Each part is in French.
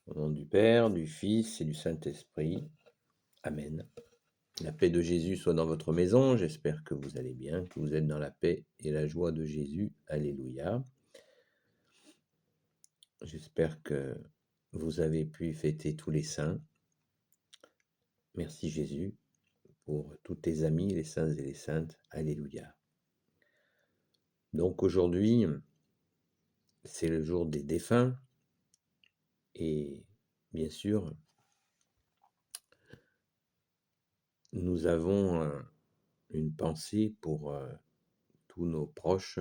Au nom du Père, du Fils et du Saint-Esprit. Amen. La paix de Jésus soit dans votre maison. J'espère que vous allez bien, que vous êtes dans la paix et la joie de Jésus. Alléluia. J'espère que vous avez pu fêter tous les saints. Merci Jésus pour tous tes amis, les saints et les saintes. Alléluia. Donc aujourd'hui, c'est le jour des défunts. Et bien sûr, nous avons une pensée pour tous nos proches,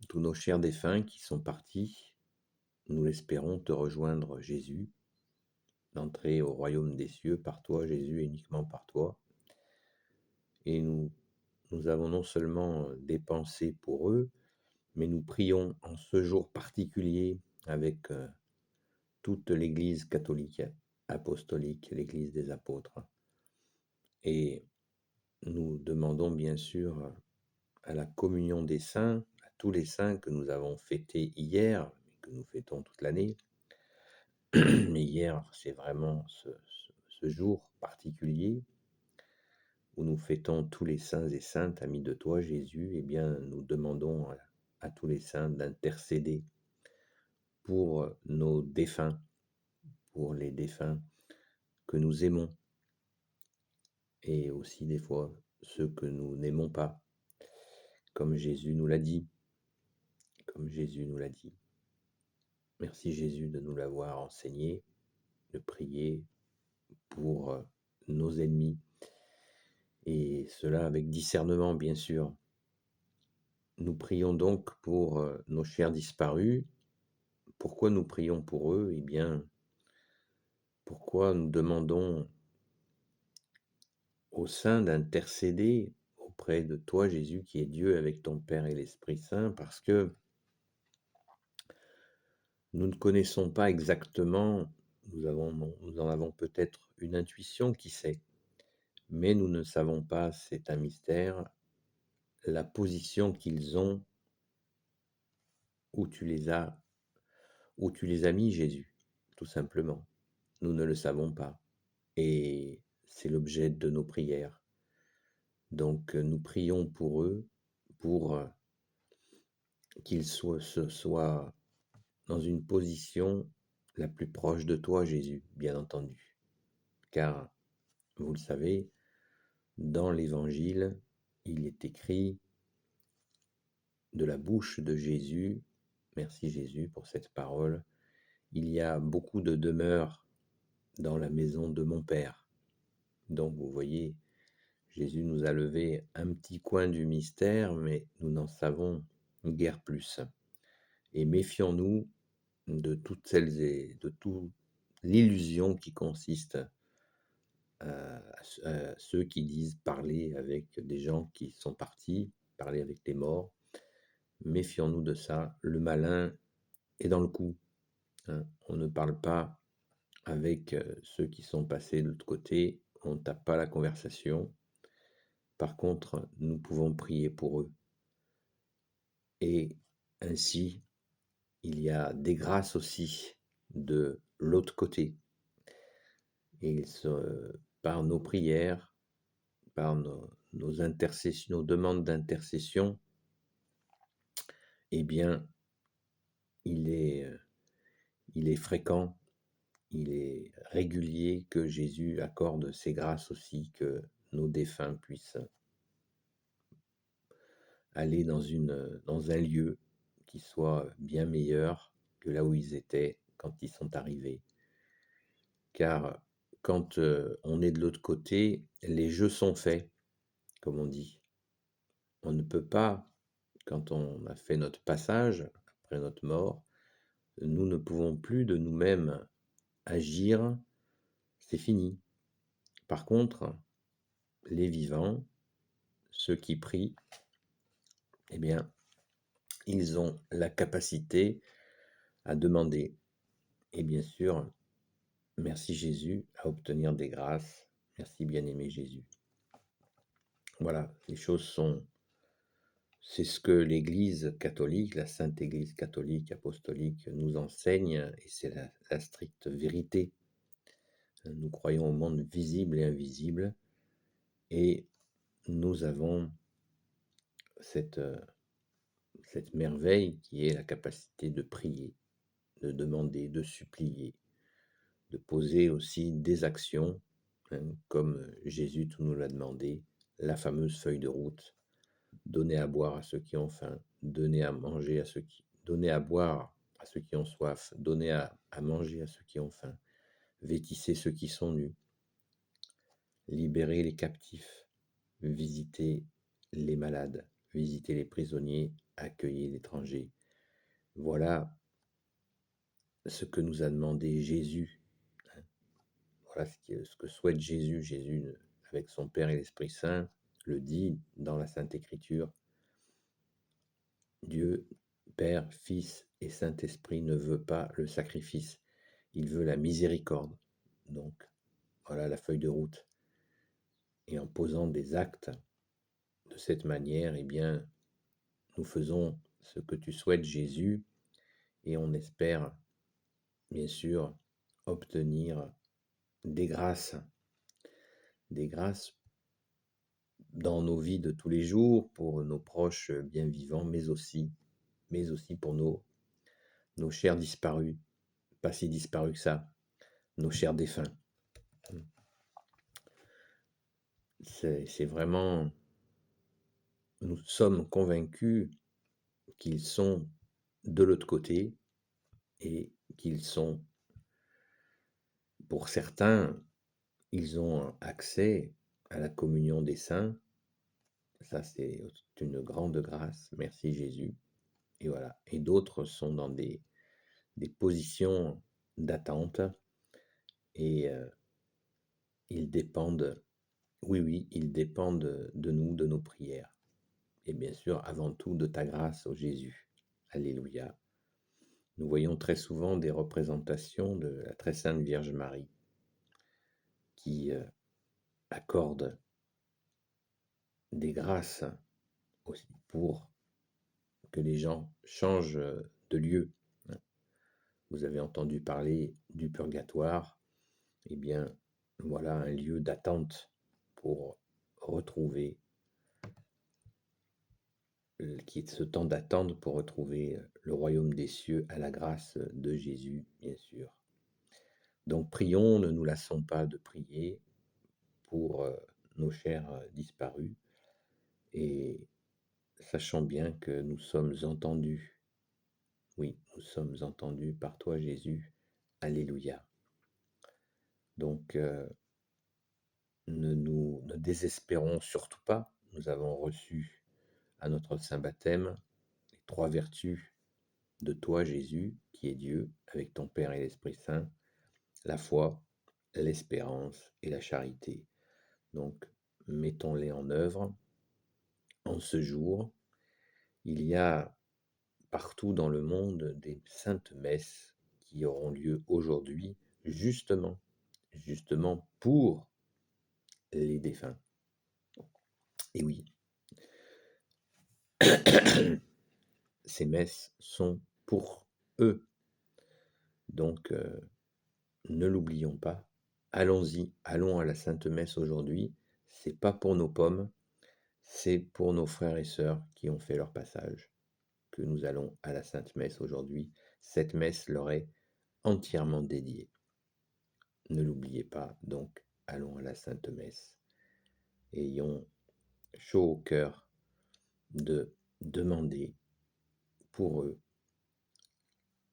tous nos chers défunts qui sont partis. Nous l'espérons te rejoindre, Jésus, d'entrer au royaume des cieux par toi, Jésus, et uniquement par toi. Et nous avons non seulement des pensées pour eux, mais nous prions en ce jour particulier avec toute l'Église catholique, apostolique, l'Église des apôtres. Et nous demandons bien sûr à la communion des saints, à tous les saints que nous avons fêtés hier, que nous fêtons toute l'année. Mais hier, c'est vraiment ce jour particulier où nous fêtons tous les saints et saintes, amis de toi, Jésus. Eh bien, nous demandons à tous les saints d'intercéder pour nos défunts, pour les défunts que nous aimons, et aussi des fois ceux que nous n'aimons pas, comme Jésus nous l'a dit, comme Jésus nous l'a dit. Merci Jésus de nous l'avoir enseigné, de prier pour nos ennemis, et cela avec discernement, bien sûr. Nous prions donc pour nos chers disparus. Pourquoi nous prions pour eux? Eh bien, pourquoi nous demandons aux saints d'intercéder auprès de toi, Jésus, qui est Dieu avec ton Père et l'Esprit Saint? Parce que nous ne connaissons pas exactement, nous en avons peut-être une intuition, qui sait, mais nous ne savons pas, c'est un mystère, la position qu'ils ont, où tu les as mis, Jésus, tout simplement. Nous ne le savons pas. Et c'est l'objet de nos prières. Donc nous prions pour eux, pour qu'ils soient dans une position la plus proche de toi, Jésus, bien entendu. Car, vous le savez, dans l'Évangile, il est écrit de la bouche de Jésus, merci Jésus pour cette parole, il y a beaucoup de demeures dans la maison de mon Père. Donc vous voyez, Jésus nous a levé un petit coin du mystère, mais nous n'en savons guère plus. Et méfions-nous de toutes celles et de toute l'illusion qui consiste à ceux qui disent parler avec des gens qui sont partis, parler avec les morts. Méfions-nous de ça. Le malin est dans le coup. Hein. On ne parle pas avec ceux qui sont passés de l'autre côté, on ne tape pas la conversation. Par contre, nous pouvons prier pour eux. Et ainsi, il y a des grâces aussi de l'autre côté. Et par nos prières, par nos intercessions, nos demandes d'intercession, eh bien, il est fréquent, il est régulier que Jésus accorde ces grâces aussi, que nos défunts puissent aller dans un lieu qui soit bien meilleur que là où ils étaient quand ils sont arrivés. Car quand on est de l'autre côté, les jeux sont faits, comme on dit. On ne peut pas, quand on a fait notre passage, après notre mort, nous ne pouvons plus de nous-mêmes agir, c'est fini. Par contre, les vivants, ceux qui prient, eh bien, ils ont la capacité à demander. Et bien sûr, merci Jésus, à obtenir des grâces. Merci bien-aimé Jésus. Voilà, les choses sont C'est ce que l'Église catholique, la Sainte Église catholique apostolique nous enseigne et c'est la stricte vérité. Nous croyons au monde visible et invisible et nous avons cette, cette merveille qui est la capacité de prier, de demander, de supplier, de poser aussi des actions, comme Jésus tout nous l'a demandé, la fameuse feuille de route, donner à boire à ceux qui ont faim, donner à manger à ceux qui, donner à boire à ceux qui ont soif, donner à manger à ceux qui ont faim, vêtissez ceux qui sont nus, libérer les captifs, visiter les malades, visiter les prisonniers, accueillir l'étranger. Voilà ce que nous a demandé Jésus. Voilà ce que souhaite Jésus. Jésus, avec son Père et l'Esprit Saint, le dit dans la Sainte Écriture. Dieu, Père, Fils et Saint-Esprit ne veut pas le sacrifice, il veut la miséricorde. Donc, voilà la feuille de route. Et en posant des actes de cette manière, eh bien, nous faisons ce que tu souhaites, Jésus, et on espère, bien sûr, obtenir des grâces dans nos vies de tous les jours, pour nos proches bien vivants, mais aussi pour nos chers disparus, pas si disparus que ça, nos chers défunts. C'est vraiment, nous sommes convaincus qu'ils sont de l'autre côté et qu'ils sont, pour certains, ils ont accès à la communion des saints. Ça, c'est une grande grâce. Merci Jésus. Et voilà. Et d'autres sont dans des positions d'attente et ils dépendent, oui, oui, ils dépendent de nous, de nos prières. Et bien sûr, avant tout, de ta grâce, ô Jésus. Alléluia. Nous voyons très souvent des représentations de la très sainte Vierge Marie qui accorde des grâces aussi pour que les gens changent de lieu. Vous avez entendu parler du purgatoire. Eh bien, voilà un lieu d'attente pour retrouver, qui est ce temps d'attente pour retrouver le royaume des cieux à la grâce de Jésus, bien sûr. Donc prions, ne nous lassons pas de prier pour nos chers disparus et sachant bien que nous sommes entendus. Oui, nous sommes entendus par toi, Jésus. Alléluia. Donc, ne désespérons surtout pas. Nous avons reçu à notre saint baptême les trois vertus de toi, Jésus, qui est Dieu, avec ton Père et l'Esprit Saint, la foi, l'espérance et la charité. Donc, mettons-les en œuvre. En ce jour, il y a partout dans le monde des saintes messes qui auront lieu aujourd'hui, justement pour les défunts. Et oui, ces messes sont pour eux. Donc, ne l'oublions pas. Allons-y, allons à la Sainte Messe aujourd'hui. C'est pas pour nos pommes, c'est pour nos frères et sœurs qui ont fait leur passage que nous allons à la Sainte Messe aujourd'hui. Cette messe leur est entièrement dédiée. Ne l'oubliez pas, donc allons à la Sainte Messe. Ayons chaud au cœur de demander pour eux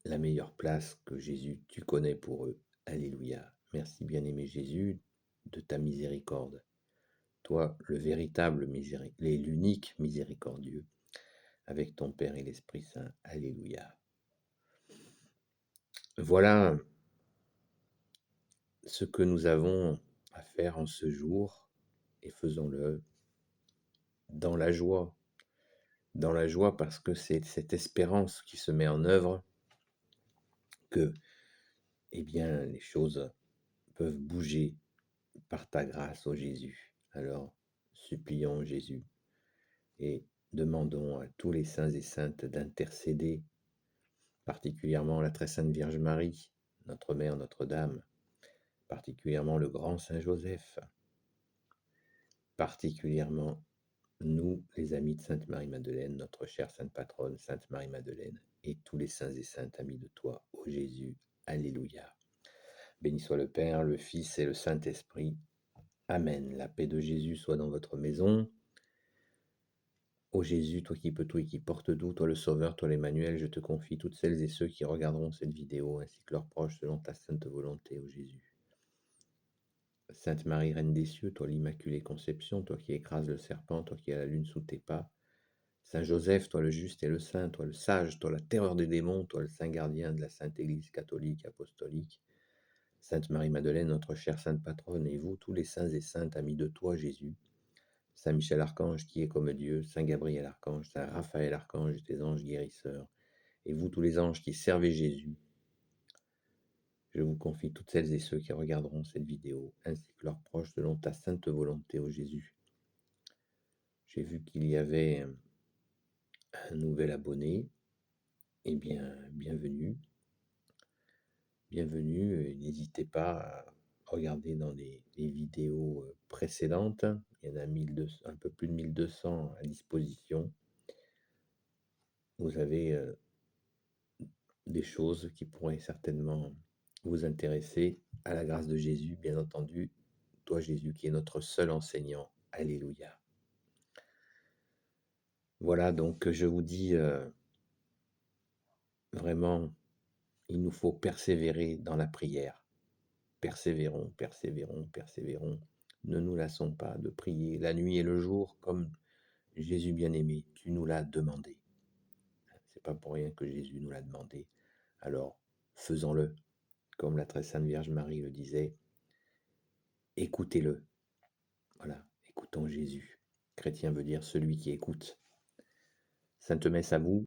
la meilleure place que Jésus, tu connais pour eux. Alléluia. Merci bien-aimé Jésus de ta miséricorde. Toi, le véritable miséricorde, l'unique miséricordieux, avec ton Père et l'Esprit Saint. Alléluia. Voilà ce que nous avons à faire en ce jour et faisons-le dans la joie. Dans la joie parce que c'est cette espérance qui se met en œuvre que, eh bien, les choses peuvent bouger par ta grâce, ô Jésus. Alors, supplions Jésus et demandons à tous les saints et saintes d'intercéder, particulièrement la très sainte Vierge Marie, notre Mère Notre-Dame, particulièrement le grand Saint Joseph, particulièrement nous, les amis de Sainte Marie-Madeleine, notre chère Sainte Patronne, Sainte Marie-Madeleine, et tous les saints et saintes amis de toi, ô Jésus. Alléluia. Béni soit le Père, le Fils et le Saint-Esprit. Amen. La paix de Jésus soit dans votre maison. Ô Jésus, toi qui peux tout et qui portes tout, toi le Sauveur, toi l'Emmanuel, je te confie toutes celles et ceux qui regarderont cette vidéo, ainsi que leurs proches, selon ta sainte volonté, ô Jésus. Sainte Marie, Reine des cieux, toi l'Immaculée Conception, toi qui écrases le serpent, toi qui as la lune sous tes pas. Saint Joseph, toi le juste et le saint, toi le sage, toi la terreur des démons, toi le saint gardien de la Sainte Église catholique, apostolique. Sainte Marie-Madeleine, notre chère Sainte Patronne, et vous, tous les saints et saintes amis de toi, Jésus. Saint Michel Archange, qui est comme Dieu, Saint Gabriel Archange, Saint Raphaël Archange, des anges guérisseurs, et vous, tous les anges qui servez Jésus. Je vous confie toutes celles et ceux qui regarderont cette vidéo, ainsi que leurs proches, selon ta sainte volonté, ô Jésus. J'ai vu qu'il y avait un nouvel abonné. Eh bien, bienvenue. Bienvenue, et n'hésitez pas à regarder dans les vidéos précédentes. Il y en a 1200, un peu plus de 1200 à disposition. Vous avez des choses qui pourraient certainement vous intéresser. À la grâce de Jésus, bien entendu. Toi, Jésus, qui est notre seul enseignant. Alléluia. Voilà, donc je vous dis vraiment, il nous faut persévérer dans la prière. Persévérons, persévérons, persévérons. Ne nous lassons pas de prier la nuit et le jour, comme Jésus bien-aimé, tu nous l'as demandé. C'est pas pour rien que Jésus nous l'a demandé. Alors, faisons-le, comme la très sainte Vierge Marie le disait. Écoutez-le. Voilà, écoutons Jésus. Chrétien veut dire celui qui écoute. Sainte messe à vous.